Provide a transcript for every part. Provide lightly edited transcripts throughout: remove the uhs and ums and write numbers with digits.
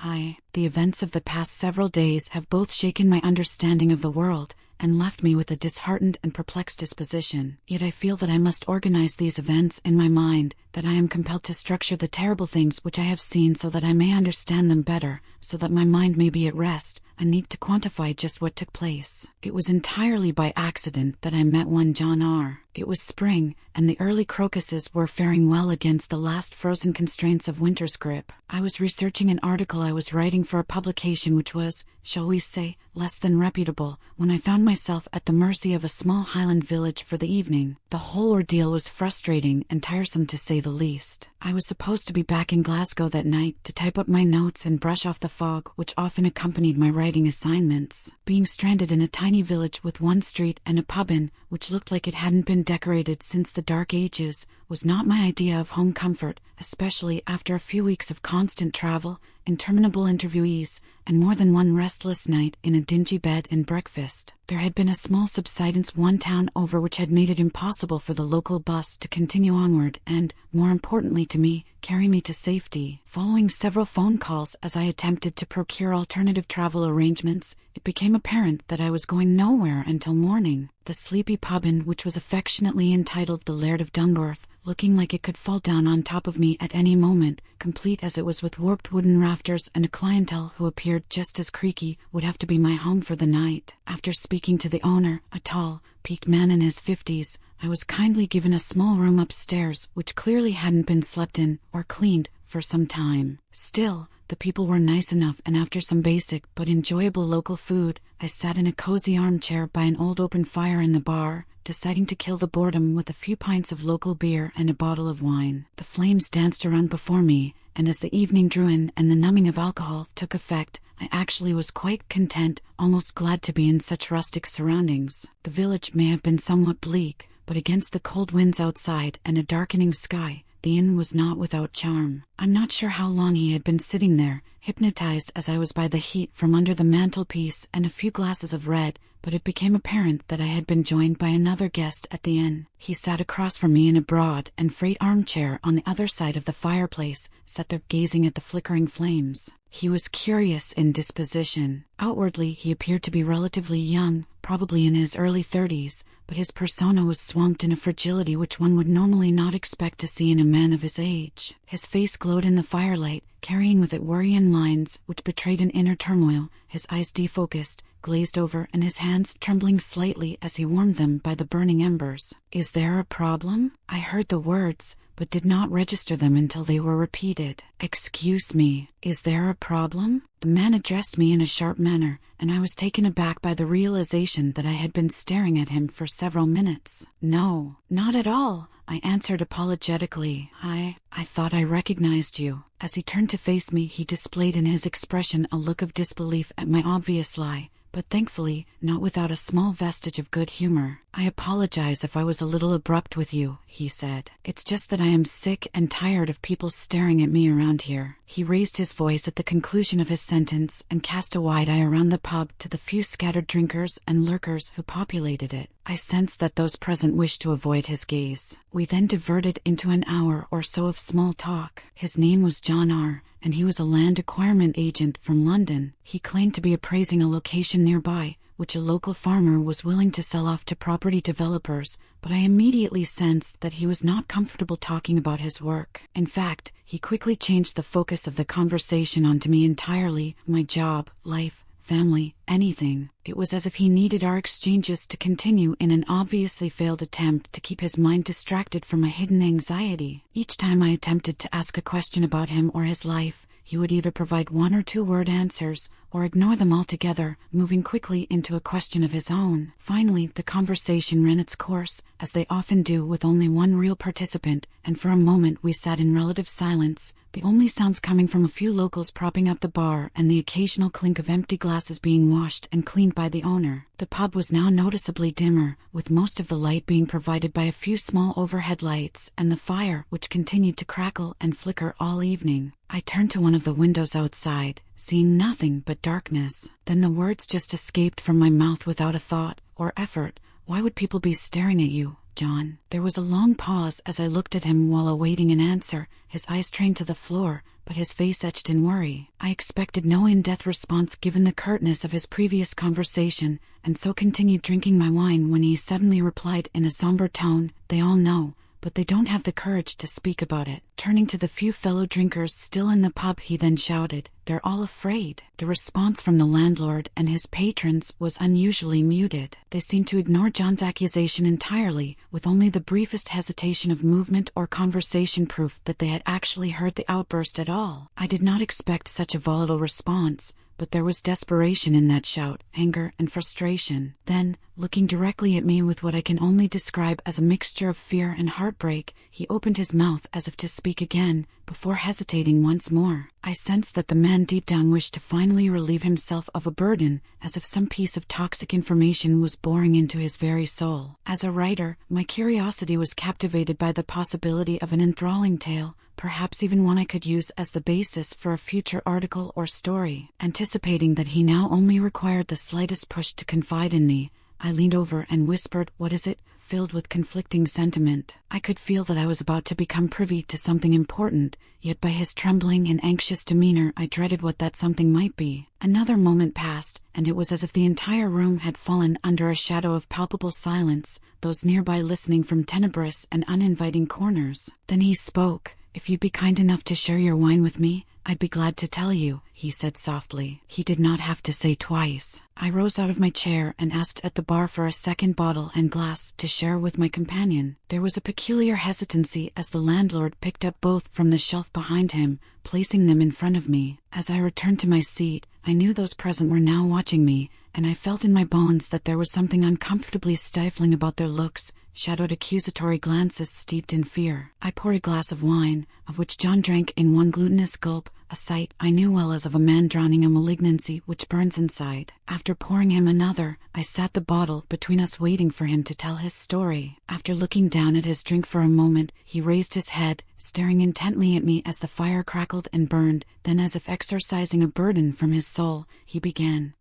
Hi. The events of the past several days have both shaken my understanding of the world and left me with a disheartened and perplexed disposition. Yet I feel that I must organize these events in my mind, that I am compelled to structure the terrible things which I have seen so that I may understand them better, so that my mind may be at rest. I need to quantify just what took place. It was entirely by accident that I met one John R. It was spring, and the early crocuses were faring well against the last frozen constraints of winter's grip. I was researching an article I was writing for a publication which was, shall we say, less than reputable, when I found myself at the mercy of a small Highland village for the evening. The whole ordeal was frustrating and tiresome to say the least. I was supposed to be back in Glasgow that night to type up my notes and brush off the fog which often accompanied my writing assignments. Being stranded in a tiny village with one street and a pub in, which looked like it hadn't been decorated since the Dark Ages, was not my idea of home comfort, especially after a few weeks of constant travel, interminable interviewees, and more than one restless night in a dingy bed and breakfast. There had been a small subsidence one town over which had made it impossible for the local bus to continue onward and, more importantly to me, carry me to safety. Following several phone calls as I attempted to procure alternative travel arrangements, it became apparent that I was going nowhere until morning. The sleepy pub inn, which was affectionately entitled the Laird of Dungorth, looking like it could fall down on top of me at any moment, complete as it was with warped wooden rafters and a clientele who appeared just as creaky, would have to be my home for the night. After speaking to the owner, a tall, peaked man in his 50s, I was kindly given a small room upstairs which clearly hadn't been slept in or cleaned for some time. Still, the people were nice enough, and after some basic but enjoyable local food, I sat in a cozy armchair by an old open fire in the bar, deciding to kill the boredom with a few pints of local beer and a bottle of wine. The flames danced around before me, and as the evening drew in and the numbing of alcohol took effect, I actually was quite content, almost glad to be in such rustic surroundings. The village may have been somewhat bleak, but against the cold winds outside and a darkening sky, the inn was not without charm. I'm not sure how long he had been sitting there, hypnotized as I was by the heat from under the mantelpiece and a few glasses of red, but it became apparent that I had been joined by another guest at the inn. He sat across from me in a broad and frayed armchair on the other side of the fireplace, sat there gazing at the flickering flames. He was curious in disposition. Outwardly, he appeared to be relatively young, probably in his early 30s, but his persona was swamped in a fragility which one would normally not expect to see in a man of his age. His face glowed in the firelight, carrying with it worrying lines which betrayed an inner turmoil, his eyes defocused, glazed over, and his hands trembling slightly as he warmed them by the burning embers. "Is there a problem?" I heard the words, but did not register them until they were repeated. "Excuse me, is there a problem?" The man addressed me in a sharp manner, and I was taken aback by the realization that I had been staring at him for several minutes. "No, not at all," I answered apologetically. I thought I recognized you." As he turned to face me, he displayed in his expression a look of disbelief at my obvious lie, but thankfully not without a small vestige of good humor. "I apologize if I was a little abrupt with you," he said. "It's just that I am sick and tired of people staring at me around here." He raised his voice at the conclusion of his sentence and cast a wide eye around the pub to the few scattered drinkers and lurkers who populated it. I sensed that those present wished to avoid his gaze. We then diverted into an hour or so of small talk. His name was John R., and he was a land acquirement agent from London. He claimed to be appraising a location nearby, which a local farmer was willing to sell off to property developers, but I immediately sensed that he was not comfortable talking about his work. In fact, he quickly changed the focus of the conversation onto me entirely, my job, life, family, anything. It was as if he needed our exchanges to continue in an obviously failed attempt to keep his mind distracted from a hidden anxiety. Each time I attempted to ask a question about him or his life, he would either provide one or two word answers, or ignore them altogether, moving quickly into a question of his own. Finally, the conversation ran its course, as they often do with only one real participant, and for a moment we sat in relative silence, the only sounds coming from a few locals propping up the bar and the occasional clink of empty glasses being washed and cleaned by the owner. The pub was now noticeably dimmer, with most of the light being provided by a few small overhead lights and the fire, which continued to crackle and flicker all evening. I turned to one of the windows outside, seeing nothing but darkness. Then the words just escaped from my mouth without a thought or effort. "Why would people be staring at you? John?" There was a long pause as I looked at him while awaiting an answer, his eyes trained to the floor, but his face etched in worry. I expected no in-depth response given the curtness of his previous conversation, and so continued drinking my wine when he suddenly replied in a somber tone, "They all know, but they don't have the courage to speak about it." Turning to the few fellow drinkers still in the pub, he then shouted, "They're all afraid." The response from the landlord and his patrons was unusually muted. They seemed to ignore John's accusation entirely, with only the briefest hesitation of movement or conversation proof that they had actually heard the outburst at all. I did not expect such a volatile response, but there was desperation in that shout, anger and frustration. Then, looking directly at me with what I can only describe as a mixture of fear and heartbreak, he opened his mouth as if to speak again, before hesitating once more. I sensed that the man deep down wished to finally relieve himself of a burden, as if some piece of toxic information was boring into his very soul. As a writer, my curiosity was captivated by the possibility of an enthralling tale, perhaps even one I could use as the basis for a future article or story. Anticipating that he now only required the slightest push to confide in me, I leaned over and whispered, "What is it?" filled with conflicting sentiment. I could feel that I was about to become privy to something important, yet by his trembling and anxious demeanor I dreaded what that something might be. Another moment passed, and it was as if the entire room had fallen under a shadow of palpable silence, those nearby listening from tenebrous and uninviting corners. Then he spoke. "If you'd be kind enough to share your wine with me, I'd be glad to tell you," he said softly. He did not have to say twice. I rose out of my chair and asked at the bar for a second bottle and glass to share with my companion. There was a peculiar hesitancy as the landlord picked up both from the shelf behind him, placing them in front of me. As I returned to my seat, I knew those present were now watching me, and I felt in my bones that there was something uncomfortably stifling about their looks, shadowed accusatory glances steeped in fear. I poured a glass of wine, of which John drank in one glutinous gulp, a sight I knew well as of a man drowning a malignancy which burns inside. After pouring him another, I sat the bottle between us waiting for him to tell his story. After looking down at his drink for a moment, he raised his head, staring intently at me as the fire crackled and burned, then as if exorcising a burden from his soul, he began.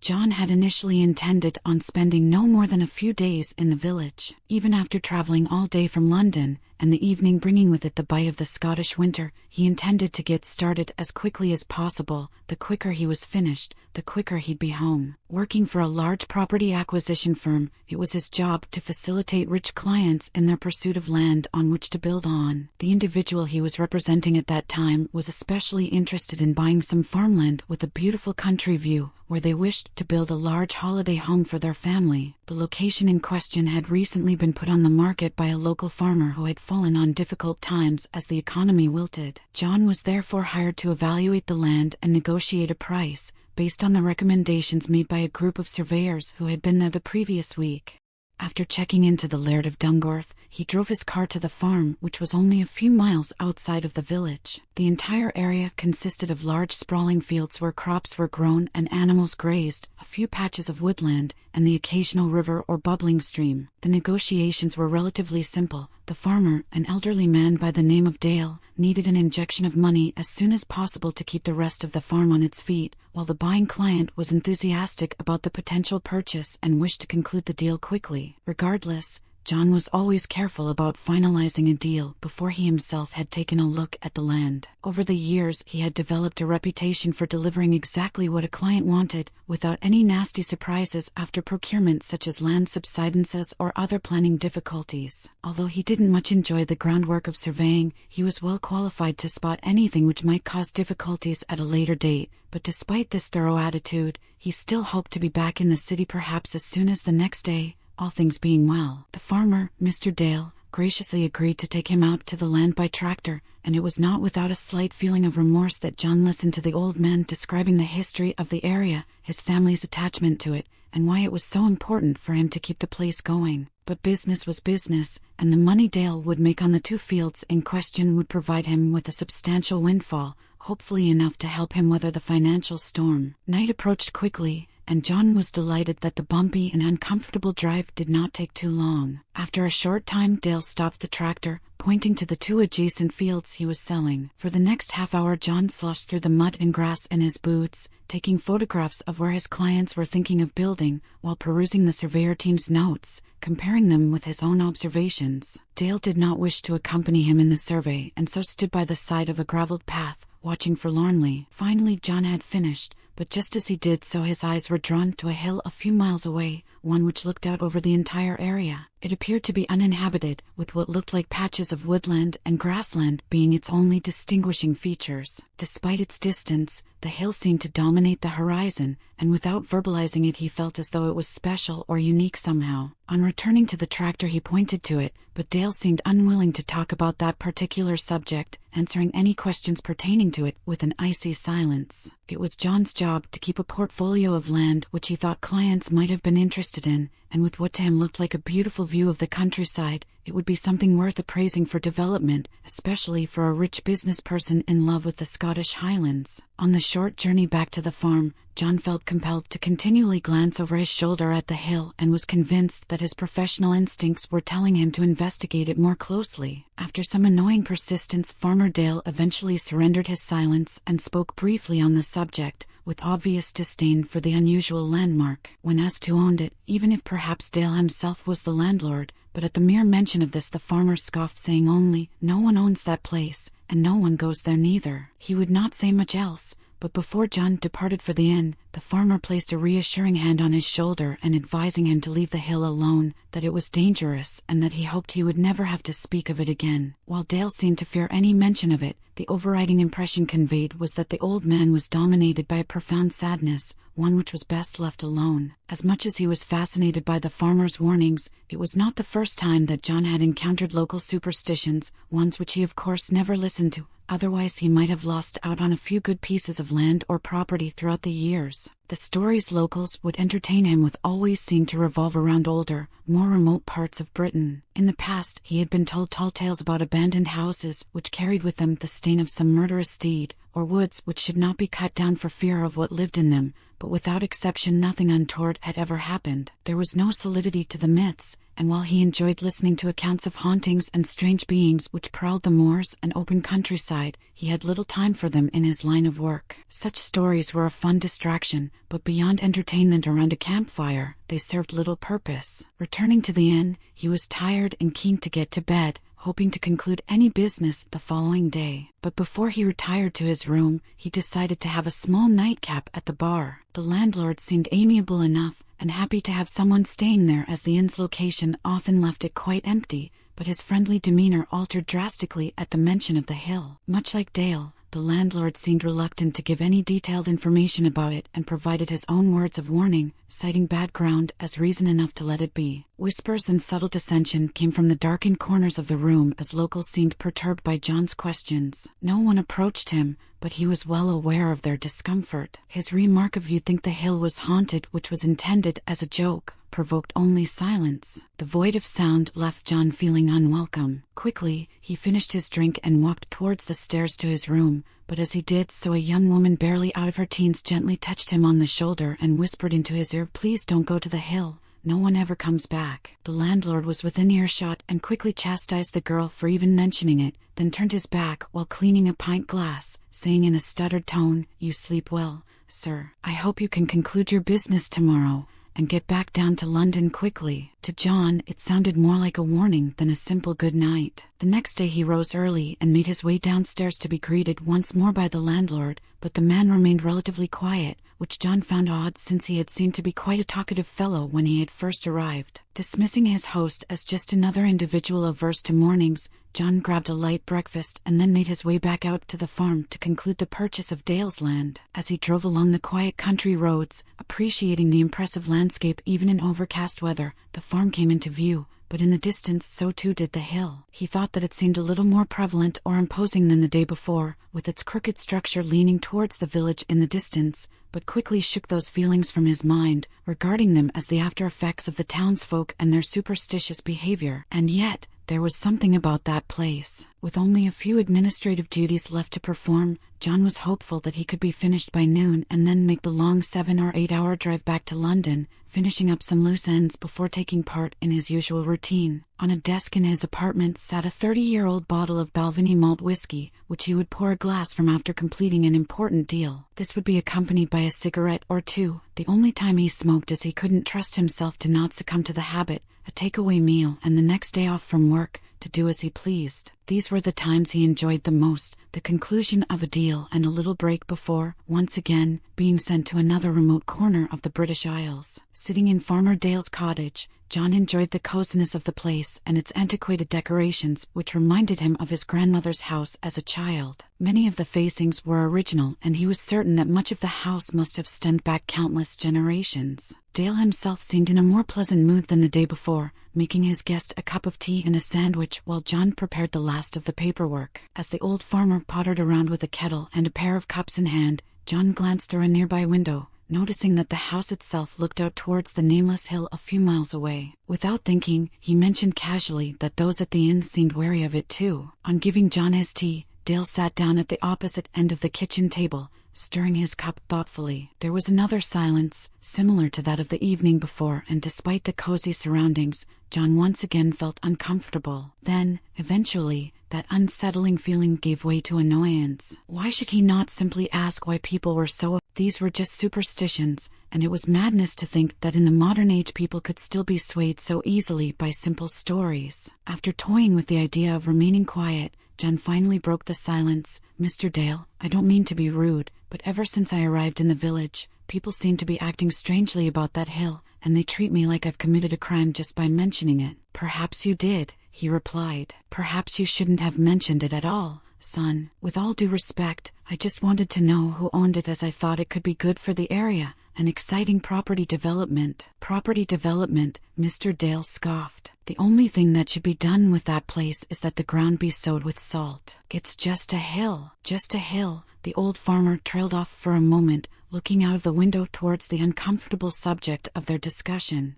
John had initially intended on spending no more than a few days in the village. Even after traveling all day from London, and the evening bringing with it the bite of the Scottish winter, he intended to get started as quickly as possible. The quicker he was finished, the quicker he'd be home. Working for a large property acquisition firm, it was his job to facilitate rich clients in their pursuit of land on which to build on. The individual he was representing at that time was especially interested in buying some farmland with a beautiful country view, where they wished to build a large holiday home for their family. The location in question had recently been put on the market by a local farmer who had fallen on difficult times as the economy wilted. John was therefore hired to evaluate the land and negotiate a price, based on the recommendations made by a group of surveyors who had been there the previous week. After checking into the Laird of Dungorth, he drove his car to the farm, which was only a few miles outside of the village. The entire area consisted of large sprawling fields where crops were grown and animals grazed, a few patches of woodland, and the occasional river or bubbling stream. The negotiations were relatively simple. The farmer, an elderly man by the name of Dale, needed an injection of money as soon as possible to keep the rest of the farm on its feet, while the buying client was enthusiastic about the potential purchase and wished to conclude the deal quickly. Regardless, John was always careful about finalizing a deal before he himself had taken a look at the land. Over the years, he had developed a reputation for delivering exactly what a client wanted, without any nasty surprises after procurement such as land subsidences or other planning difficulties. Although he didn't much enjoy the groundwork of surveying, he was well qualified to spot anything which might cause difficulties at a later date. But despite this thorough attitude, he still hoped to be back in the city perhaps as soon as the next day, all things being well. The farmer, Mr. Dale, graciously agreed to take him out to the land by tractor, and it was not without a slight feeling of remorse that John listened to the old man describing the history of the area, his family's attachment to it, and why it was so important for him to keep the place going. But business was business, and the money Dale would make on the 2 fields in question would provide him with a substantial windfall, hopefully enough to help him weather the financial storm. Night approached quickly, and John was delighted that the bumpy and uncomfortable drive did not take too long. After a short time, Dale stopped the tractor, pointing to the 2 adjacent fields he was selling. For the next half hour, John sloshed through the mud and grass in his boots, taking photographs of where his clients were thinking of building, while perusing the surveyor team's notes, comparing them with his own observations. Dale did not wish to accompany him in the survey, and so stood by the side of a graveled path, watching forlornly. Finally, John had finished, but just as he did so, his eyes were drawn to a hill a few miles away, one which looked out over the entire area. It appeared to be uninhabited, with what looked like patches of woodland and grassland being its only distinguishing features. Despite its distance, the hill seemed to dominate the horizon, and without verbalizing it, he felt as though it was special or unique somehow. On returning to the tractor, he pointed to it, but Dale seemed unwilling to talk about that particular subject, answering any questions pertaining to it with an icy silence. It was John's job to keep a portfolio of land which he thought clients might have been interested in, and with what to him looked like a beautiful view of the countryside, it would be something worth appraising for development, especially for a rich business person in love with the Scottish Highlands. On the short journey back to the farm, John felt compelled to continually glance over his shoulder at the hill and was convinced that his professional instincts were telling him to investigate it more closely. After some annoying persistence, Farmer Dale eventually surrendered his silence and spoke briefly on the subject, with obvious disdain for the unusual landmark. When asked who owned it, even if perhaps Dale himself was the landlord, but at the mere mention of this the farmer scoffed, saying only, "No one owns that place, and no one goes there neither." He would not say much else, but before John departed for the inn, the farmer placed a reassuring hand on his shoulder and advising him to leave the hill alone, that it was dangerous and that he hoped he would never have to speak of it again. While Dale seemed to fear any mention of it, the overriding impression conveyed was that the old man was dominated by a profound sadness, one which was best left alone. As much as he was fascinated by the farmer's warnings, it was not the first time that John had encountered local superstitions, ones which he of course never listened to. Otherwise he might have lost out on a few good pieces of land or property throughout the years. The stories locals would entertain him with always seemed to revolve around older, more remote parts of Britain. In the past, he had been told tall tales about abandoned houses which carried with them the stain of some murderous deed, or woods which should not be cut down for fear of what lived in them, but without exception nothing untoward had ever happened. There was no solidity to the myths, and while he enjoyed listening to accounts of hauntings and strange beings which prowled the moors and open countryside, he had little time for them in his line of work. Such stories were a fun distraction, but beyond entertainment around a campfire, they served little purpose. Returning to the inn, he was tired and keen to get to bed, hoping to conclude any business the following day. But before he retired to his room, he decided to have a small nightcap at the bar. The landlord seemed amiable enough and happy to have someone staying there, as the inn's location often left it quite empty, but his friendly demeanor altered drastically at the mention of the hill. Much like Dale, the landlord seemed reluctant to give any detailed information about it and provided his own words of warning, citing bad ground as reason enough to let it be. Whispers and subtle dissension came from the darkened corners of the room as locals seemed perturbed by John's questions. No one approached him, but he was well aware of their discomfort. His remark of "you think the hill was haunted," which was intended as a joke, provoked only silence. The void of sound left John feeling unwelcome. Quickly, he finished his drink and walked towards the stairs to his room, but as he did so a young woman barely out of her teens gently touched him on the shoulder and whispered into his ear, "Please don't go to the hill. No one ever comes back." The landlord was within earshot and quickly chastised the girl for even mentioning it, then turned his back while cleaning a pint glass, saying in a stuttered tone, "You sleep well, sir. I hope you can conclude your business tomorrow and get back down to London quickly." To John, it sounded more like a warning than a simple good night. The next day he rose early and made his way downstairs to be greeted once more by the landlord, but the man remained relatively quiet, which John found odd since he had seemed to be quite a talkative fellow when he had first arrived. Dismissing his host as just another individual averse to mornings, John grabbed a light breakfast and then made his way back out to the farm to conclude the purchase of Dale's land. As he drove along the quiet country roads, appreciating the impressive landscape even in overcast weather, the farm came into view, but in the distance so too did the hill. He thought that it seemed a little more prevalent or imposing than the day before, with its crooked structure leaning towards the village in the distance, but quickly shook those feelings from his mind, regarding them as the after-effects of the townsfolk and their superstitious behavior. And yet, there was something about that place. With only a few administrative duties left to perform, John was hopeful that he could be finished by noon and then make the long 7 or 8 hour drive back to London, finishing up some loose ends before taking part in his usual routine. On a desk in his apartment sat a 30-year-old bottle of Balvenie malt whiskey, which he would pour a glass from after completing an important deal. This would be accompanied by a cigarette or two, the only time he smoked as he couldn't trust himself to not succumb to the habit, a takeaway meal and the next day off from work, to do as he pleased. These were the times he enjoyed the most, the conclusion of a deal and a little break before, once again, being sent to another remote corner of the British Isles. Sitting in Farmer Dale's cottage, John enjoyed the coziness of the place and its antiquated decorations, which reminded him of his grandmother's house as a child. Many of the facings were original, and he was certain that much of the house must have stemmed back countless generations. Dale himself seemed in a more pleasant mood than the day before, making his guest a cup of tea and a sandwich while John prepared the last of the paperwork. As the old farmer pottered around with a kettle and a pair of cups in hand, John glanced through a nearby window, noticing that the house itself looked out towards the nameless hill a few miles away. Without thinking, he mentioned casually that those at the inn seemed wary of it too. On giving John his tea, Dale sat down at the opposite end of the kitchen table, stirring his cup thoughtfully. There was another silence, similar to that of the evening before, and despite the cozy surroundings, John once again felt uncomfortable. Then, eventually, that unsettling feeling gave way to annoyance. Why should he not simply ask why people were so... These were just superstitions, and it was madness to think that in the modern age people could still be swayed so easily by simple stories. After toying with the idea of remaining quiet, John finally broke the silence. "Mr. Dale, I don't mean to be rude, but ever since I arrived in the village, people seem to be acting strangely about that hill, and they treat me like I've committed a crime just by mentioning it." "Perhaps you did," he replied. "Perhaps you shouldn't have mentioned it at all, son. With all due respect, I just wanted to know who owned it, as I thought it could be good for the area, an exciting property development." "Property development," Mr. Dale scoffed. "The only thing that should be done with that place is that the ground be sowed with salt. It's just a hill." "Just a hill." The old farmer trailed off for a moment, looking out of the window towards the uncomfortable subject of their discussion.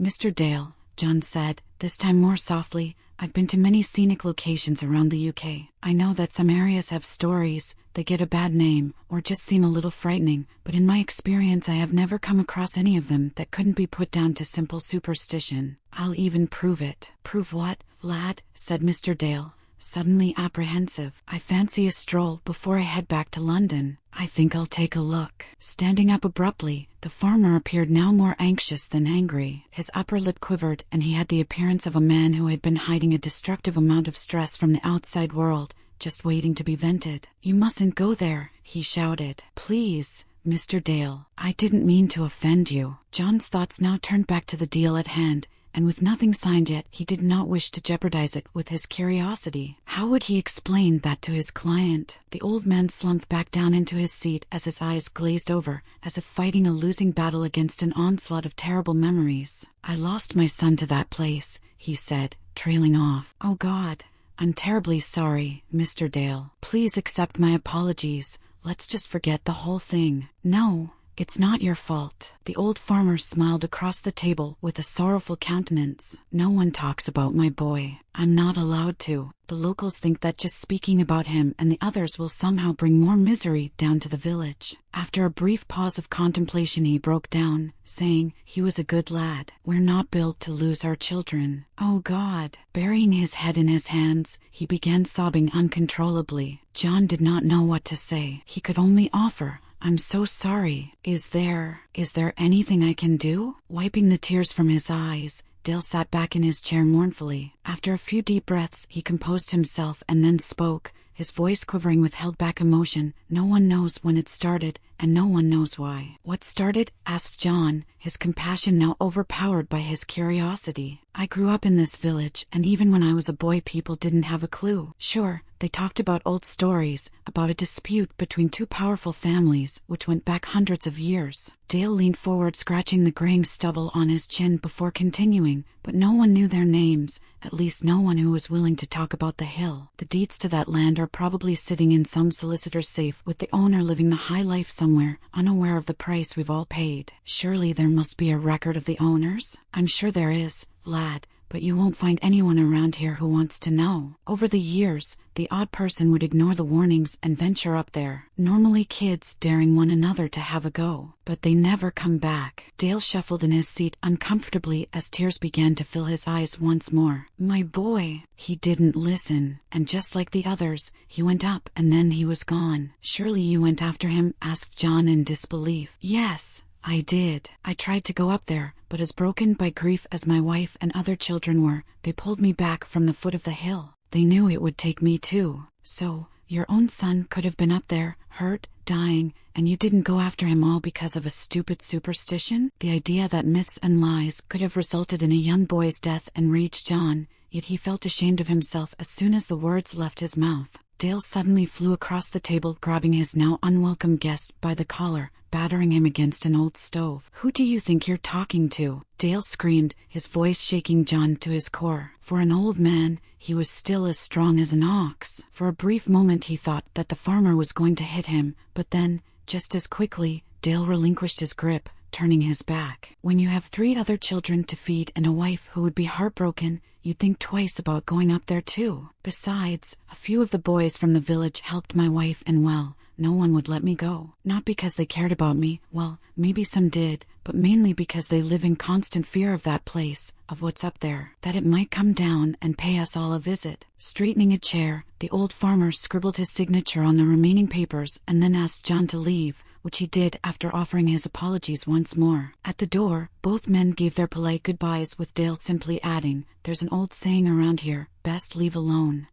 "Mr. Dale," John said, this time more softly, "I've been to many scenic locations around the UK. I know that some areas have stories, they get a bad name, or just seem a little frightening, but in my experience I have never come across any of them that couldn't be put down to simple superstition. I'll even prove it." "Prove what, lad?" said Mr. Dale, suddenly apprehensive. "I fancy a stroll before I head back to London. I think I'll take a look." Standing up abruptly, the farmer appeared now more anxious than angry. His upper lip quivered, and he had the appearance of a man who had been hiding a destructive amount of stress from the outside world, just waiting to be vented. "You mustn't go there," he shouted. "Please, Mr. Dale, I didn't mean to offend you." John's thoughts now turned back to the deal at hand, and with nothing signed yet, he did not wish to jeopardize it with his curiosity. How would he explain that to his client? The old man slumped back down into his seat as his eyes glazed over, as if fighting a losing battle against an onslaught of terrible memories. "I lost my son to that place," he said, trailing off. "Oh God, I'm terribly sorry, Mr. Dale. Please accept my apologies. Let's just forget the whole thing." "No, it's not your fault." The old farmer smiled across the table with a sorrowful countenance. "No one talks about my boy. I'm not allowed to. The locals think that just speaking about him and the others will somehow bring more misery down to the village." After a brief pause of contemplation he broke down, saying, "He was a good lad. We're not built to lose our children." "Oh God." Burying his head in his hands, he began sobbing uncontrollably. John did not know what to say. He could only offer, "I'm so sorry. Is there anything I can do?" Wiping the tears from his eyes, Dale sat back in his chair mournfully. After a few deep breaths, he composed himself and then spoke, his voice quivering with held-back emotion. "No one knows when it started, and no one knows why." "What started?" asked John, his compassion now overpowered by his curiosity. "I grew up in this village, and even when I was a boy people didn't have a clue. Sure, they talked about old stories, about a dispute between two powerful families, which went back hundreds of years." Dale leaned forward, scratching the graying stubble on his chin before continuing, "But no one knew their names, at least no one who was willing to talk about the hill. The deeds to that land are probably sitting in some solicitor's safe, with the owner living the high life somewhere, unaware of the price we've all paid. Surely there must be a record of the owners?" "I'm sure there is, lad, but you won't find anyone around here who wants to know." Over the years, the odd person would ignore the warnings and venture up there, normally kids daring one another to have a go, but they never come back. Dale shuffled in his seat uncomfortably as tears began to fill his eyes once more. "My boy." He didn't listen, and just like the others, he went up and then he was gone. "Surely you went after him?" asked John in disbelief. "Yes, I did. I tried to go up there, but as broken by grief as my wife and other children were, they pulled me back from the foot of the hill. They knew it would take me too." "So, your own son could have been up there, hurt, dying, and you didn't go after him all because of a stupid superstition?" The idea that myths and lies could have resulted in a young boy's death enraged John, yet he felt ashamed of himself as soon as the words left his mouth. Dale suddenly flew across the table, grabbing his now unwelcome guest by the collar, battering him against an old stove. "Who do you think you're talking to?" Dale screamed, his voice shaking John to his core. For an old man, he was still as strong as an ox. For a brief moment he thought that the farmer was going to hit him, but then, just as quickly, Dale relinquished his grip, turning his back. When you have 3 other children to feed and a wife who would be heartbroken, you'd think twice about going up there too. Besides, a few of the boys from the village helped my wife, and well, no one would let me go. Not because they cared about me, well, maybe some did, but mainly because they live in constant fear of that place, of what's up there, that it might come down and pay us all a visit. Straightening a chair, the old farmer scribbled his signature on the remaining papers and then asked John to leave, which he did after offering his apologies once more. At the door, both men gave their polite goodbyes, with Dale simply adding, "There's an old saying around here, best leave alone.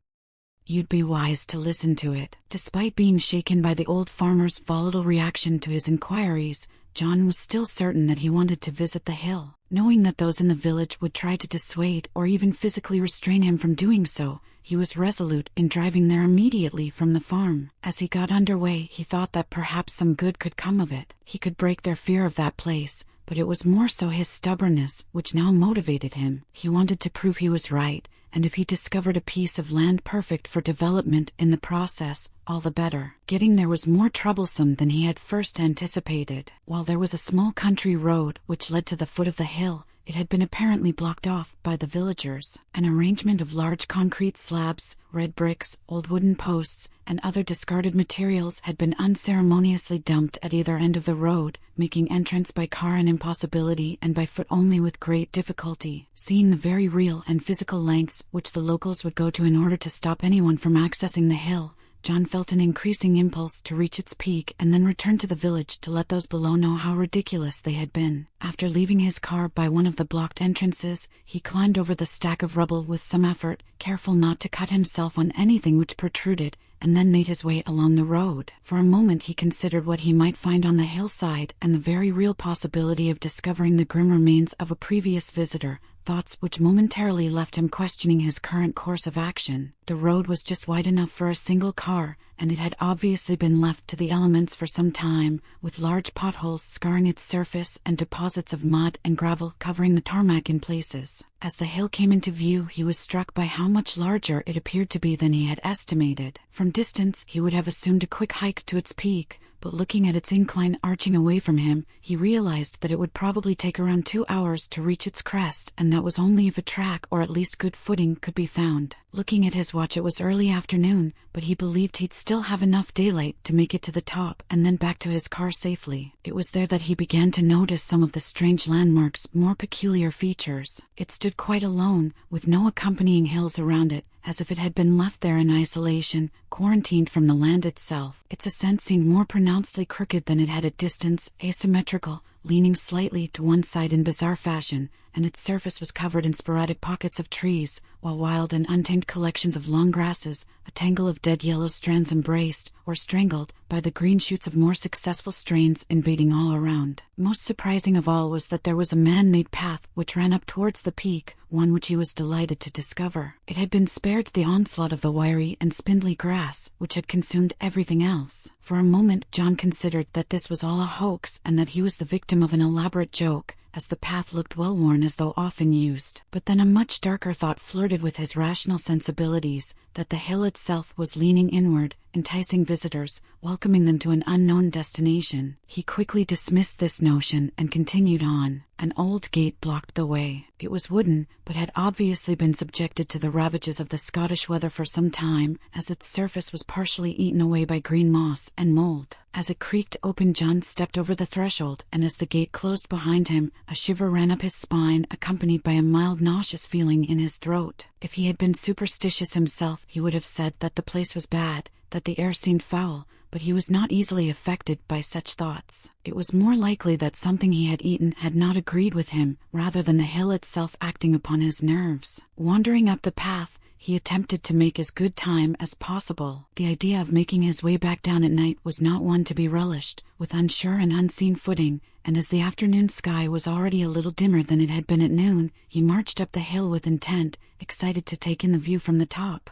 You'd be wise to listen to it." Despite being shaken by the old farmer's volatile reaction to his inquiries, John was still certain that he wanted to visit the hill. Knowing that those in the village would try to dissuade or even physically restrain him from doing so, he was resolute in driving there immediately from the farm. As he got underway, he thought that perhaps some good could come of it. He could break their fear of that place, but it was more so his stubbornness which now motivated him. He wanted to prove he was right, and if he discovered a piece of land perfect for development in the process, all the better. Getting there was more troublesome than he had first anticipated. While there was a small country road which led to the foot of the hill, it had been apparently blocked off by the villagers. An arrangement of large concrete slabs, red bricks, old wooden posts, and other discarded materials had been unceremoniously dumped at either end of the road, making entrance by car an impossibility and by foot only with great difficulty. Seeing the very real and physical lengths which the locals would go to in order to stop anyone from accessing the hill, John felt an increasing impulse to reach its peak and then return to the village to let those below know how ridiculous they had been. After leaving his car by one of the blocked entrances, he climbed over the stack of rubble with some effort, careful not to cut himself on anything which protruded, and then made his way along the road. For a moment he considered what he might find on the hillside and the very real possibility of discovering the grim remains of a previous visitor, thoughts which momentarily left him questioning his current course of action. The road was just wide enough for a single car, and it had obviously been left to the elements for some time, with large potholes scarring its surface and deposits of mud and gravel covering the tarmac in places. As the hill came into view, he was struck by how much larger it appeared to be than he had estimated. From distance, he would have assumed a quick hike to its peak, but looking at its incline arching away from him, he realized that it would probably take around 2 hours to reach its crest, and that was only if a track or at least good footing could be found. Looking at his watch, it was early afternoon, but he believed he'd still have enough daylight to make it to the top and then back to his car safely. It was there that he began to notice some of the strange landmarks' more peculiar features. It stood quite alone, with no accompanying hills around it, as if it had been left there in isolation, quarantined from the land itself. Its ascent seemed more pronouncedly crooked than it had at distance, asymmetrical, leaning slightly to one side in bizarre fashion, and its surface was covered in sporadic pockets of trees, while wild and untamed collections of long grasses, a tangle of dead yellow strands embraced, or strangled, by the green shoots of more successful strains invading all around. Most surprising of all was that there was a man-made path which ran up towards the peak, one which he was delighted to discover. It had been spared the onslaught of the wiry and spindly grass, which had consumed everything else. For a moment John considered that this was all a hoax and that he was the victim of an elaborate joke, as the path looked well-worn as though often used. But then a much darker thought flirted with his rational sensibilities, that the hill itself was leaning inward, enticing visitors, welcoming them to an unknown destination. He quickly dismissed this notion and continued on. An old gate blocked the way. It was wooden, but had obviously been subjected to the ravages of the Scottish weather for some time, as its surface was partially eaten away by green moss and mold. As it creaked open, John stepped over the threshold, and as the gate closed behind him, a shiver ran up his spine, accompanied by a mild nauseous feeling in his throat. If he had been superstitious himself, he would have said that the place was bad, that the air seemed foul, but he was not easily affected by such thoughts. It was more likely that something he had eaten had not agreed with him, rather than the hill itself acting upon his nerves. Wandering up the path, he attempted to make as good time as possible. The idea of making his way back down at night was not one to be relished, with unsure and unseen footing, and as the afternoon sky was already a little dimmer than it had been at noon, he marched up the hill with intent, excited to take in the view from the top.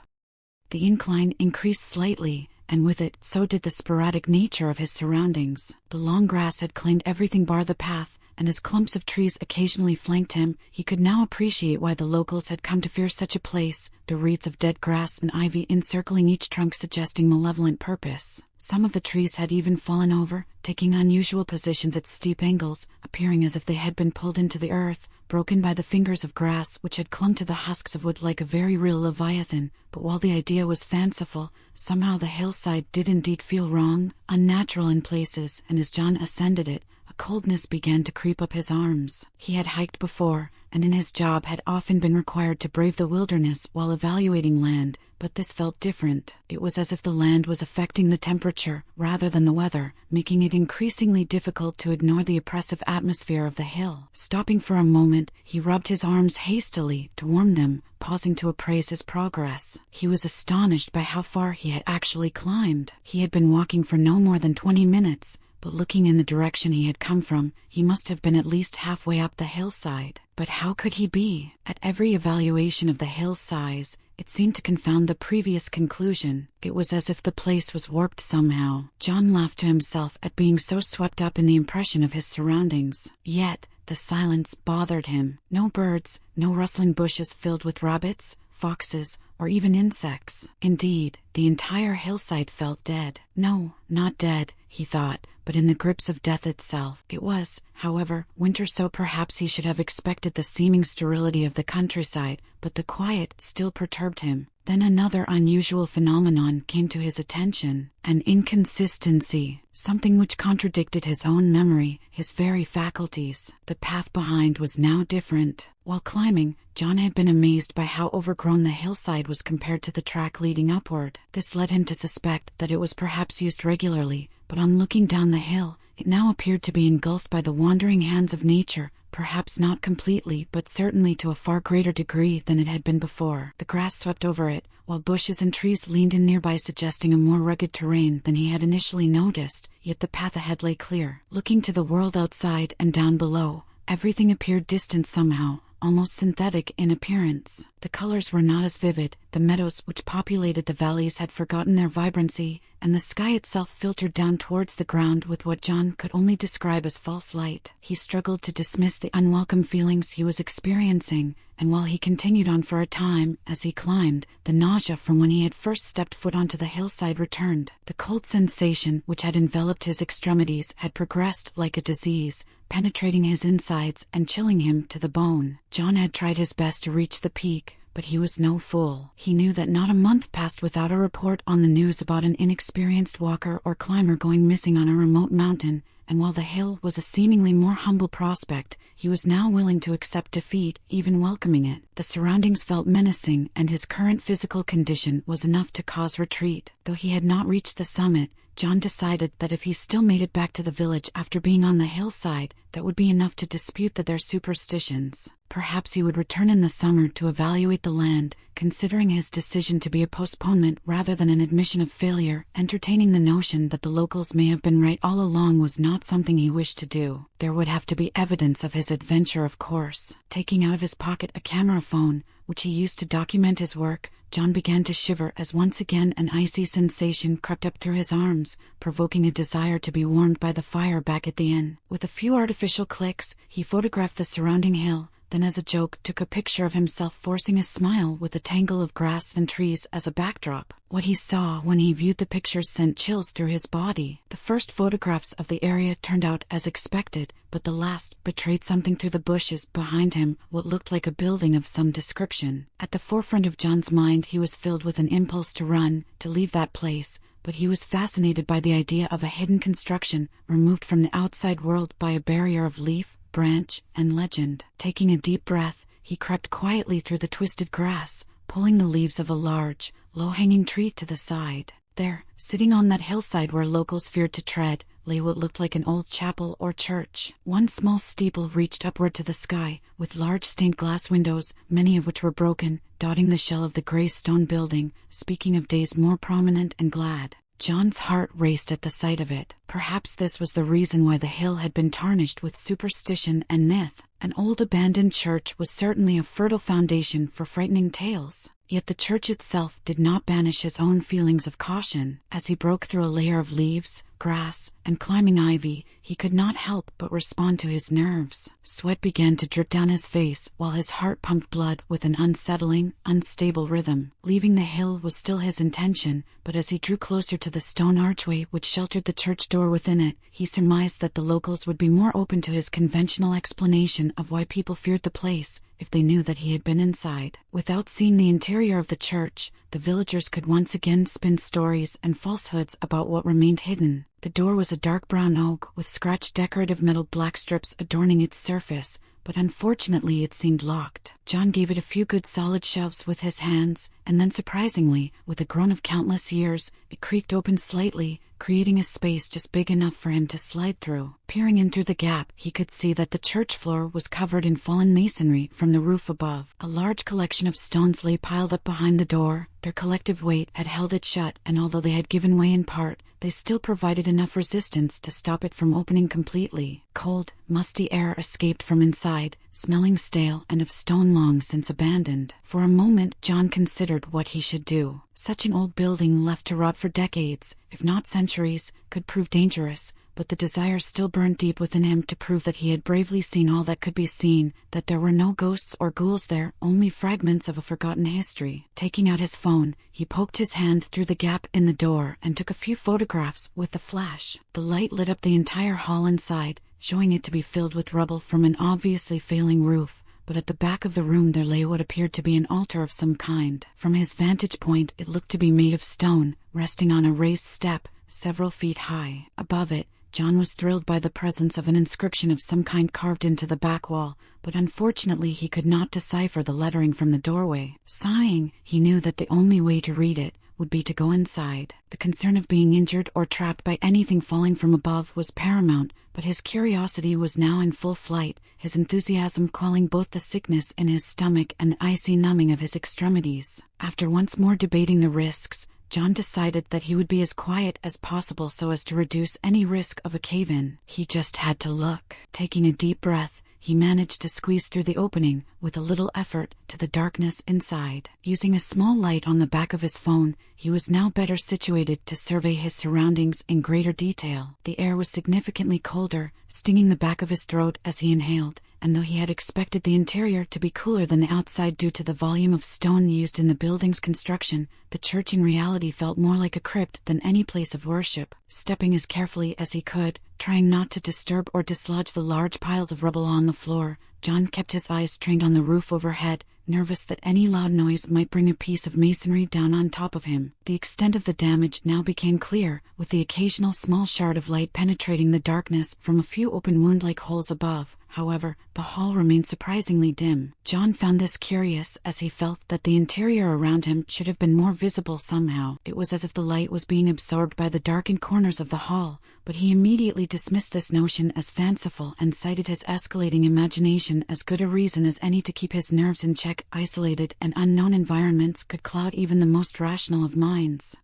The incline increased slightly, and with it, so did the sporadic nature of his surroundings. The long grass had claimed everything bar the path, and as clumps of trees occasionally flanked him, he could now appreciate why the locals had come to fear such a place, the wreaths of dead grass and ivy encircling each trunk suggesting malevolent purpose. Some of the trees had even fallen over, taking unusual positions at steep angles, appearing as if they had been pulled into the earth, broken by the fingers of grass which had clung to the husks of wood like a very real leviathan. But while the idea was fanciful, somehow the hillside did indeed feel wrong, unnatural in places, and as John ascended it, a coldness began to creep up his arms. He had hiked before, and in his job had often been required to brave the wilderness while evaluating land, but this felt different. It was as if the land was affecting the temperature rather than the weather, making it increasingly difficult to ignore the oppressive atmosphere of the hill. Stopping for a moment, he rubbed his arms hastily to warm them, pausing to appraise his progress. He was astonished by how far he had actually climbed. He had been walking for no more than 20 minutes, but looking in the direction he had come from, he must have been at least halfway up the hillside. But how could he be? At every evaluation of the hill's size, it seemed to confound the previous conclusion. It was as if the place was warped somehow. John laughed to himself at being so swept up in the impression of his surroundings. Yet, the silence bothered him. No birds, no rustling bushes filled with rabbits, foxes, or even insects. Indeed, the entire hillside felt dead. No, not dead, he thought, but in the grips of death itself. It was, however, winter, so perhaps he should have expected the seeming sterility of the countryside, but the quiet still perturbed him. Then another unusual phenomenon came to his attention, an inconsistency, something which contradicted his own memory, his very faculties. The path behind was now different. While climbing, John had been amazed by how overgrown the hillside was compared to the track leading upward. This led him to suspect that it was perhaps used regularly, but on looking down the hill, it now appeared to be engulfed by the wandering hands of nature, perhaps not completely, but certainly to a far greater degree than it had been before. The grass swept over it, while bushes and trees leaned in nearby, suggesting a more rugged terrain than he had initially noticed, yet the path ahead lay clear. Looking to the world outside and down below, everything appeared distant somehow, almost synthetic in appearance. The colors were not as vivid, the meadows which populated the valleys had forgotten their vibrancy, and the sky itself filtered down towards the ground with what John could only describe as false light. He struggled to dismiss the unwelcome feelings he was experiencing, and while he continued on for a time, as he climbed, the nausea from when he had first stepped foot onto the hillside returned. The cold sensation which had enveloped his extremities had progressed like a disease, penetrating his insides and chilling him to the bone. John had tried his best to reach the peak, but he was no fool. He knew that not a month passed without a report on the news about an inexperienced walker or climber going missing on a remote mountain, and while the hill was a seemingly more humble prospect, he was now willing to accept defeat, even welcoming it. The surroundings felt menacing, and his current physical condition was enough to cause retreat. Though he had not reached the summit, John decided that if he still made it back to the village after being on the hillside, that would be enough to dispute their superstitions. Perhaps he would return in the summer to evaluate the land, considering his decision to be a postponement rather than an admission of failure. Entertaining the notion that the locals may have been right all along was not something he wished to do. There would have to be evidence of his adventure, of course. Taking out of his pocket a camera phone, which he used to document his work, John began to shiver as once again an icy sensation crept up through his arms, provoking a desire to be warmed by the fire back at the inn. With a few artificial clicks, he photographed the surrounding hill, then as a joke took a picture of himself forcing a smile with a tangle of grass and trees as a backdrop. What he saw when he viewed the pictures sent chills through his body. The first photographs of the area turned out as expected, but the last betrayed something through the bushes behind him, what looked like a building of some description. At the forefront of John's mind he was filled with an impulse to run, to leave that place, but he was fascinated by the idea of a hidden construction, removed from the outside world by a barrier of leaf, branch, and legend. Taking a deep breath, he crept quietly through the twisted grass, pulling the leaves of a large, low-hanging tree to the side. There, sitting on that hillside where locals feared to tread, lay what looked like an old chapel or church. One small steeple reached upward to the sky, with large stained glass windows, many of which were broken, dotting the shell of the gray stone building, speaking of days more prominent and glad. John's heart raced at the sight of it. Perhaps this was the reason why the hill had been tarnished with superstition and myth. An old abandoned church was certainly a fertile foundation for frightening tales. Yet the church itself did not banish his own feelings of caution. As he broke through a layer of leaves, grass, and climbing ivy, he could not help but respond to his nerves. Sweat began to drip down his face, while his heart pumped blood with an unsettling, unstable rhythm. Leaving the hill was still his intention, but as he drew closer to the stone archway which sheltered the church door within it, he surmised that the locals would be more open to his conventional explanation of why people feared the place, if they knew that he had been inside. Without seeing the interior of the church, the villagers could once again spin stories and falsehoods about what remained hidden. The door was a dark brown oak with scratched decorative metal black strips adorning its surface, but unfortunately it seemed locked. John gave it a few good solid shoves with his hands, and then surprisingly, with a groan of countless years, it creaked open slightly, creating a space just big enough for him to slide through. Peering in through the gap, he could see that the church floor was covered in fallen masonry from the roof above. A large collection of stones lay piled up behind the door. Their collective weight had held it shut, and although they had given way in part, they still provided enough resistance to stop it from opening completely. Cold, musty air escaped from inside, smelling stale and of stone long since abandoned. For a moment, John considered what he should do. Such an old building left to rot for decades, if not centuries, could prove dangerous, but the desire still burned deep within him to prove that he had bravely seen all that could be seen, that there were no ghosts or ghouls there, only fragments of a forgotten history. Taking out his phone, he poked his hand through the gap in the door and took a few photographs with the flash. The light lit up the entire hall inside, showing it to be filled with rubble from an obviously failing roof, but at the back of the room there lay what appeared to be an altar of some kind. From his vantage point it looked to be made of stone, resting on a raised step, several feet high. Above it, John was thrilled by the presence of an inscription of some kind carved into the back wall, but unfortunately he could not decipher the lettering from the doorway. Sighing, he knew that the only way to read it would be to go inside. The concern of being injured or trapped by anything falling from above was paramount, but his curiosity was now in full flight, his enthusiasm quelling both the sickness in his stomach and the icy numbing of his extremities. After once more debating the risks, John decided that he would be as quiet as possible so as to reduce any risk of a cave-in. He just had to look. Taking a deep breath, he managed to squeeze through the opening, with a little effort, to the darkness inside. Using a small light on the back of his phone, he was now better situated to survey his surroundings in greater detail. The air was significantly colder, stinging the back of his throat as he inhaled, and though he had expected the interior to be cooler than the outside due to the volume of stone used in the building's construction, the church in reality felt more like a crypt than any place of worship. Stepping as carefully as he could, trying not to disturb or dislodge the large piles of rubble on the floor, John kept his eyes trained on the roof overhead, nervous that any loud noise might bring a piece of masonry down on top of him. The extent of the damage now became clear, with the occasional small shard of light penetrating the darkness from a few open wound-like holes above. However, the hall remained surprisingly dim. John found this curious, as he felt that the interior around him should have been more visible somehow. It was as if the light was being absorbed by the darkened corners of the hall, but he immediately dismissed this notion as fanciful and cited his escalating imagination as good a reason as any to keep his nerves in check. Isolated and unknown environments could cloud even the most rational of minds.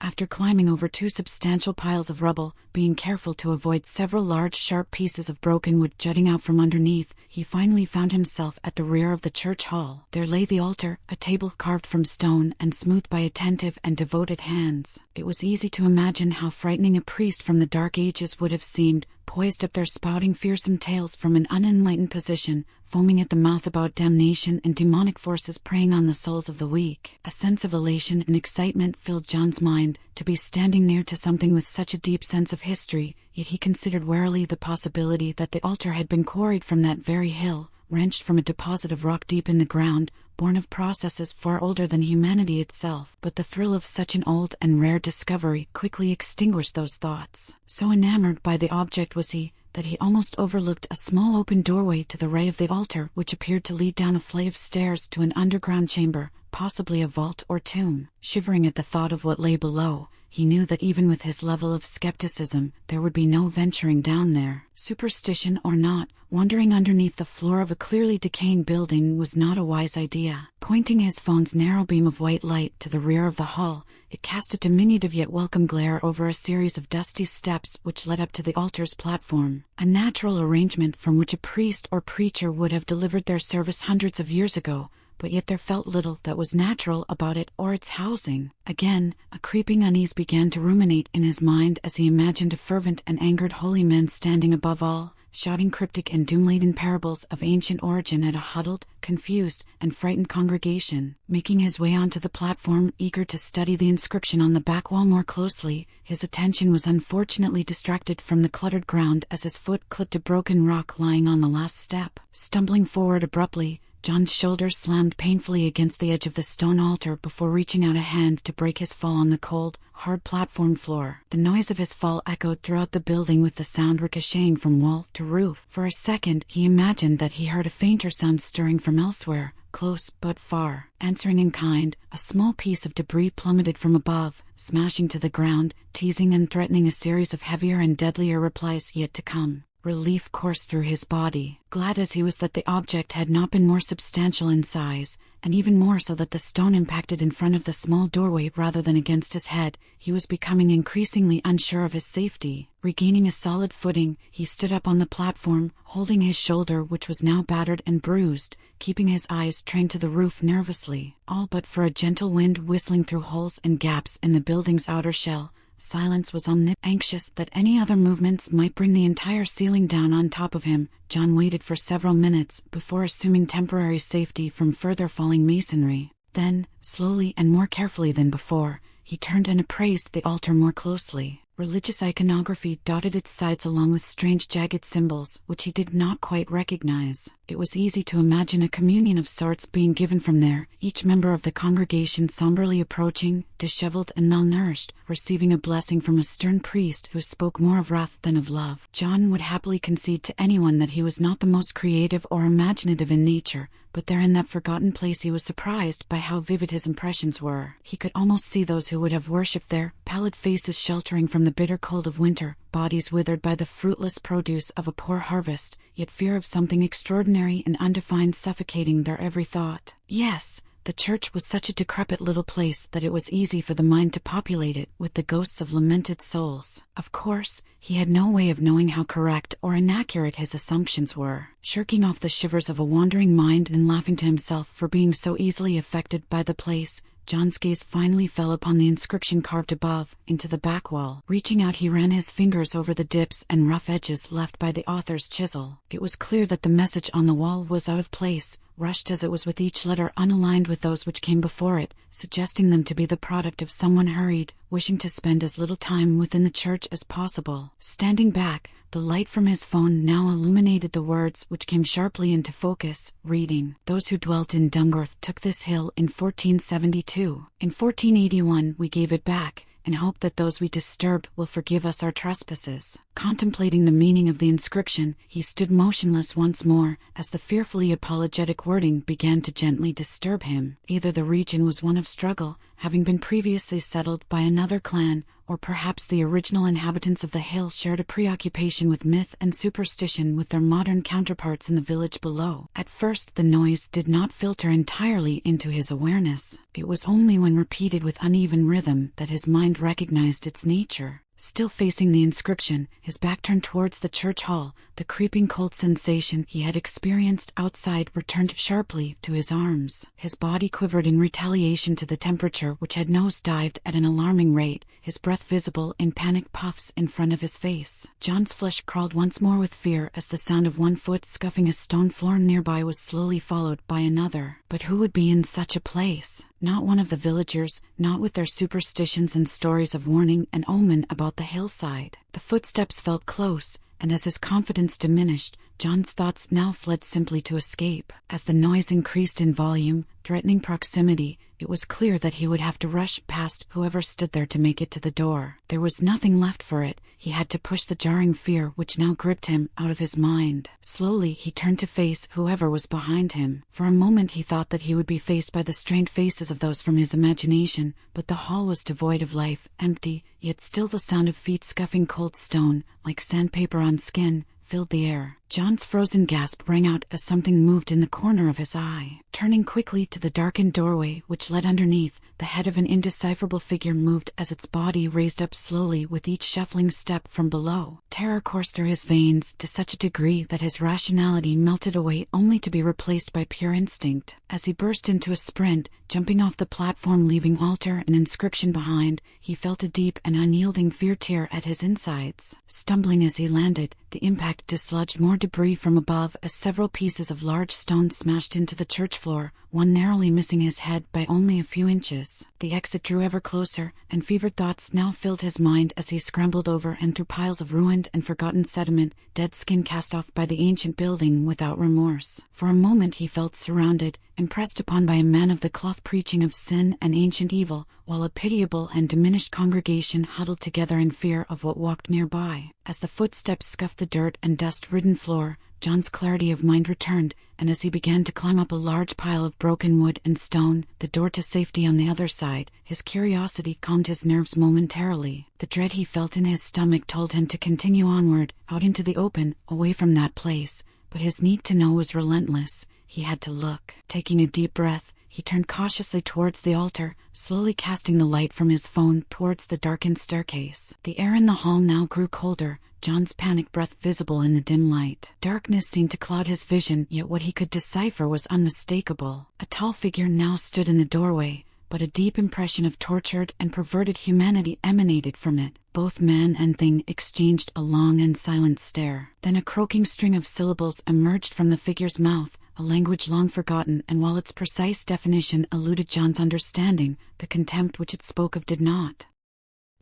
After climbing over two substantial piles of rubble, being careful to avoid several large sharp pieces of broken wood jutting out from underneath, he finally found himself at the rear of the church hall. There lay the altar, a table carved from stone and smoothed by attentive and devoted hands. It was easy to imagine how frightening a priest from the Dark Ages would have seemed, poised up there spouting fearsome tales from an unenlightened position, foaming at the mouth about damnation and demonic forces preying on the souls of the weak. A sense of elation and excitement filled John's mind, to be standing near to something with such a deep sense of history, yet he considered warily the possibility that the altar had been quarried from that very hill, wrenched from a deposit of rock deep in the ground, born of processes far older than humanity itself. But the thrill of such an old and rare discovery quickly extinguished those thoughts. So enamored by the object was he, that he almost overlooked a small open doorway to the right of the altar, which appeared to lead down a flight of stairs to an underground chamber, possibly a vault or tomb. Shivering at the thought of what lay below, he knew that even with his level of skepticism, there would be no venturing down there. Superstition or not, wandering underneath the floor of a clearly decaying building was not a wise idea. Pointing his phone's narrow beam of white light to the rear of the hall, it cast a diminutive yet welcome glare over a series of dusty steps which led up to the altar's platform, a natural arrangement from which a priest or preacher would have delivered their service hundreds of years ago, but yet there felt little that was natural about it or its housing. Again, a creeping unease began to ruminate in his mind as he imagined a fervent and angered holy man standing above all, shouting cryptic and doom-laden parables of ancient origin at a huddled, confused, and frightened congregation. Making his way onto the platform, eager to study the inscription on the back wall more closely, his attention was unfortunately distracted from the cluttered ground as his foot clipped a broken rock lying on the last step. Stumbling forward abruptly, John's shoulders slammed painfully against the edge of the stone altar before reaching out a hand to break his fall on the cold, hard platform floor. The noise of his fall echoed throughout the building with the sound ricocheting from wall to roof. For a second, he imagined that he heard a fainter sound stirring from elsewhere, close but far. Answering in kind, a small piece of debris plummeted from above, smashing to the ground, teasing and threatening a series of heavier and deadlier replies yet to come. Relief coursed through his body. Glad as he was that the object had not been more substantial in size, and even more so that the stone impacted in front of the small doorway rather than against his head, he was becoming increasingly unsure of his safety. Regaining a solid footing, he stood up on the platform, holding his shoulder which was now battered and bruised, keeping his eyes trained to the roof nervously, all but for a gentle wind whistling through holes and gaps in the building's outer shell. Silence was omnipotent. Anxious that any other movements might bring the entire ceiling down on top of him, John waited for several minutes before assuming temporary safety from further falling masonry. Then, slowly and more carefully than before, he turned and appraised the altar more closely. Religious iconography dotted its sides along with strange jagged symbols, which he did not quite recognize. It was easy to imagine a communion of sorts being given from there, each member of the congregation somberly approaching, disheveled and malnourished, receiving a blessing from a stern priest who spoke more of wrath than of love. John would happily concede to anyone that he was not the most creative or imaginative in nature, but there in that forgotten place he was surprised by how vivid his impressions were. He could almost see those who would have worshipped there, pallid faces sheltering from the bitter cold of winter, bodies withered by the fruitless produce of a poor harvest, yet fear of something extraordinary and undefined suffocating their every thought. Yes, the church was such a decrepit little place that it was easy for the mind to populate it with the ghosts of lamented souls. Of course, he had no way of knowing how correct or inaccurate his assumptions were. Shirking off the shivers of a wandering mind and laughing to himself for being so easily affected by the place, John's gaze finally fell upon the inscription carved above, into the back wall. Reaching out, he ran his fingers over the dips and rough edges left by the author's chisel. It was clear that the message on the wall was out of place, rushed as it was with each letter unaligned with those which came before it, suggesting them to be the product of someone hurried, wishing to spend as little time within the church as possible. Standing back, the light from his phone now illuminated the words which came sharply into focus, reading, "Those who dwelt in Dungorth took this hill in 1472. In 1481 we gave it back, and hope that those we disturbed will forgive us our trespasses." Contemplating the meaning of the inscription, he stood motionless once more, as the fearfully apologetic wording began to gently disturb him. Either the region was one of struggle, having been previously settled by another clan, or perhaps the original inhabitants of the hill shared a preoccupation with myth and superstition with their modern counterparts in the village below. At first the noise did not filter entirely into his awareness. It was only when repeated with uneven rhythm that his mind recognized its nature. Still facing the inscription, his back turned towards the church hall, the creeping cold sensation he had experienced outside returned sharply to his arms. His body quivered in retaliation to the temperature which had nosedived at an alarming rate, his breath visible in panic puffs in front of his face. John's flesh crawled once more with fear as the sound of one foot scuffing a stone floor nearby was slowly followed by another. But who would be in such a place? Not one of the villagers, not with their superstitions and stories of warning and omen about the hillside. The footsteps felt close, and as his confidence diminished, John's thoughts now fled simply to escape. As the noise increased in volume, threatening proximity, it was clear that he would have to rush past whoever stood there to make it to the door. There was nothing left for it. He had to push the jarring fear which now gripped him out of his mind. Slowly he turned to face whoever was behind him. For a moment he thought that he would be faced by the strained faces of those from his imagination, but the hall was devoid of life, empty, yet still the sound of feet scuffing cold stone, like sandpaper on skin, filled the air. John's frozen gasp rang out as something moved in the corner of his eye. Turning quickly to the darkened doorway which led underneath, the head of an indecipherable figure moved as its body raised up slowly with each shuffling step from below. Terror coursed through his veins to such a degree that his rationality melted away only to be replaced by pure instinct. As he burst into a sprint, jumping off the platform leaving altar and inscription behind, he felt a deep and unyielding fear tear at his insides. Stumbling as he landed, the impact dislodged more debris from above as several pieces of large stone smashed into the church floor, one narrowly missing his head by only a few inches. The exit drew ever closer, and fevered thoughts now filled his mind as he scrambled over and through piles of ruined and forgotten sediment, dead skin cast off by the ancient building without remorse. For a moment he felt surrounded, impressed upon by a man of the cloth preaching of sin and ancient evil, while a pitiable and diminished congregation huddled together in fear of what walked nearby. As the footsteps scuffed the dirt and dust-ridden floor, John's clarity of mind returned, and as he began to climb up a large pile of broken wood and stone, the door to safety on the other side, his curiosity calmed his nerves momentarily. The dread he felt in his stomach told him to continue onward, out into the open, away from that place, but his need to know was relentless. He had to look. Taking a deep breath, he turned cautiously towards the altar, slowly casting the light from his phone towards the darkened staircase. The air in the hall now grew colder, John's panic breath visible in the dim light. Darkness seemed to cloud his vision, yet what he could decipher was unmistakable. A tall figure now stood in the doorway, but a deep impression of tortured and perverted humanity emanated from it. Both man and thing exchanged a long and silent stare. Then a croaking string of syllables emerged from the figure's mouth, a language long forgotten, and while its precise definition eluded John's understanding, the contempt which it spoke of did not.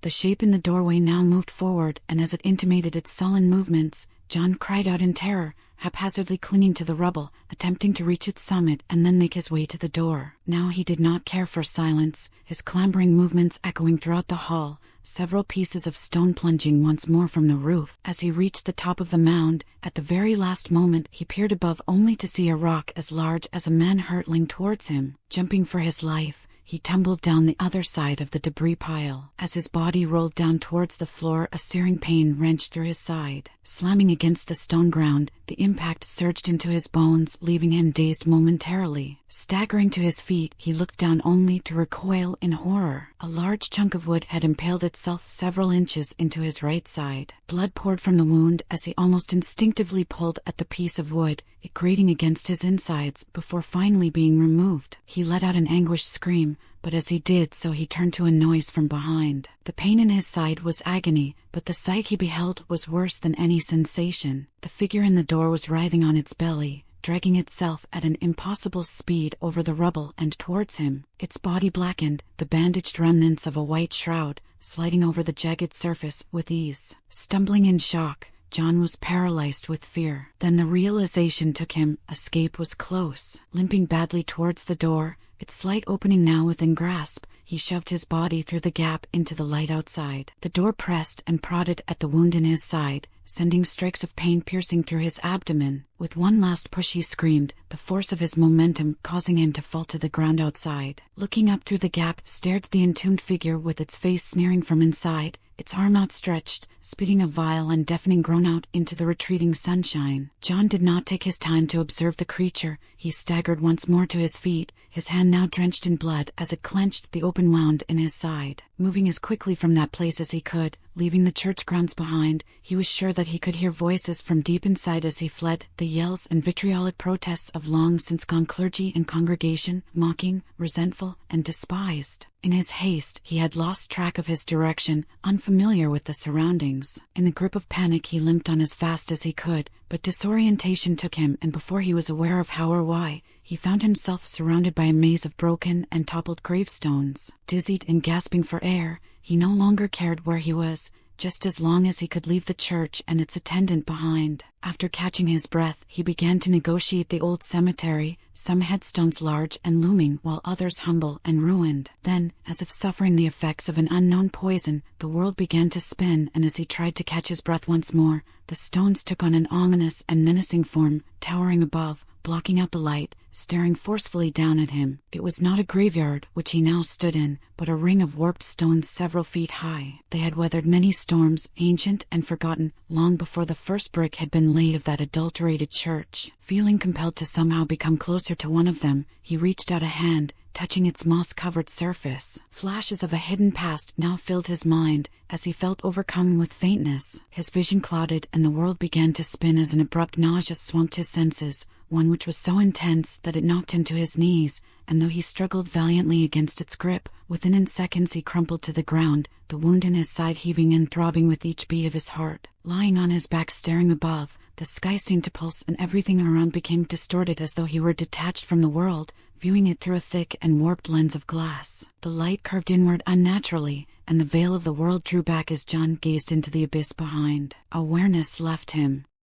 The shape in the doorway now moved forward, and as it intimated its sullen movements, John cried out in terror, haphazardly clinging to the rubble, attempting to reach its summit and then make his way to the door. Now he did not care for silence, his clambering movements echoing throughout the hall, several pieces of stone plunging once more from the roof. As he reached the top of the mound, at the very last moment he peered above only to see a rock as large as a man hurtling towards him. Jumping for his life, he tumbled down the other side of the debris pile. As his body rolled down towards the floor, a searing pain wrenched through his side. Slamming against the stone ground, the impact surged into his bones, leaving him dazed momentarily. Staggering to his feet, he looked down only to recoil in horror. A large chunk of wood had impaled itself several inches into his right side. Blood poured from the wound as he almost instinctively pulled at the piece of wood, it grating against his insides before finally being removed. He let out an anguished scream, but as he did so he turned to a noise from behind. The pain in his side was agony, but the sight he beheld was worse than any sensation. The figure in the door was writhing on its belly, dragging itself at an impossible speed over the rubble and towards him. Its body blackened, the bandaged remnants of a white shroud, sliding over the jagged surface with ease. Stumbling in shock, John was paralyzed with fear. Then the realization took him, escape was close. Limping badly towards the door, its slight opening now within grasp, he shoved his body through the gap into the light outside. The door pressed and prodded at the wound in his side, sending strikes of pain piercing through his abdomen. With one last push he screamed, the force of his momentum causing him to fall to the ground outside. Looking up through the gap stared the entombed figure with its face sneering from inside, its arm outstretched, spitting a vile and deafening groan out into the retreating sunshine. John did not take his time to observe the creature. He staggered once more to his feet, his hand now drenched in blood as it clenched the open wound in his side. Moving as quickly from that place as he could, leaving the church grounds behind. He was sure that he could hear voices from deep inside as he fled, the yells and vitriolic protests of long-since gone clergy and congregation, mocking, resentful, and despised. In his haste, he had lost track of his direction, unfamiliar with the surroundings. In the grip of panic, he limped on as fast as he could, but disorientation took him, and before he was aware of how or why, he found himself surrounded by a maze of broken and toppled gravestones. Dizzied and gasping for air, he no longer cared where he was, just as long as he could leave the church and its attendant behind. After catching his breath, he began to negotiate the old cemetery, some headstones large and looming while others humble and ruined. Then, as if suffering the effects of an unknown poison, the world began to spin, and as he tried to catch his breath once more, the stones took on an ominous and menacing form, towering above, blocking out the light, staring forcefully down at him. It was not a graveyard, which he now stood in, but a ring of warped stones several feet high. They had weathered many storms, ancient and forgotten, long before the first brick had been laid of that adulterated church. Feeling compelled to somehow become closer to one of them, he reached out a hand, touching its moss-covered surface. Flashes of a hidden past now filled his mind, as he felt overcome with faintness. His vision clouded, and the world began to spin as an abrupt nausea swamped his senses, one which was so intense that it knocked him to his knees, and though he struggled valiantly against its grip, within seconds he crumpled to the ground, the wound in his side heaving and throbbing with each beat of his heart. Lying on his back staring above, the sky seemed to pulse, and everything around became distorted as though he were detached from the world, viewing it through a thick and warped lens of glass. The light curved inward unnaturally, and the veil of the world drew back as John gazed into the abyss behind. Awareness left him.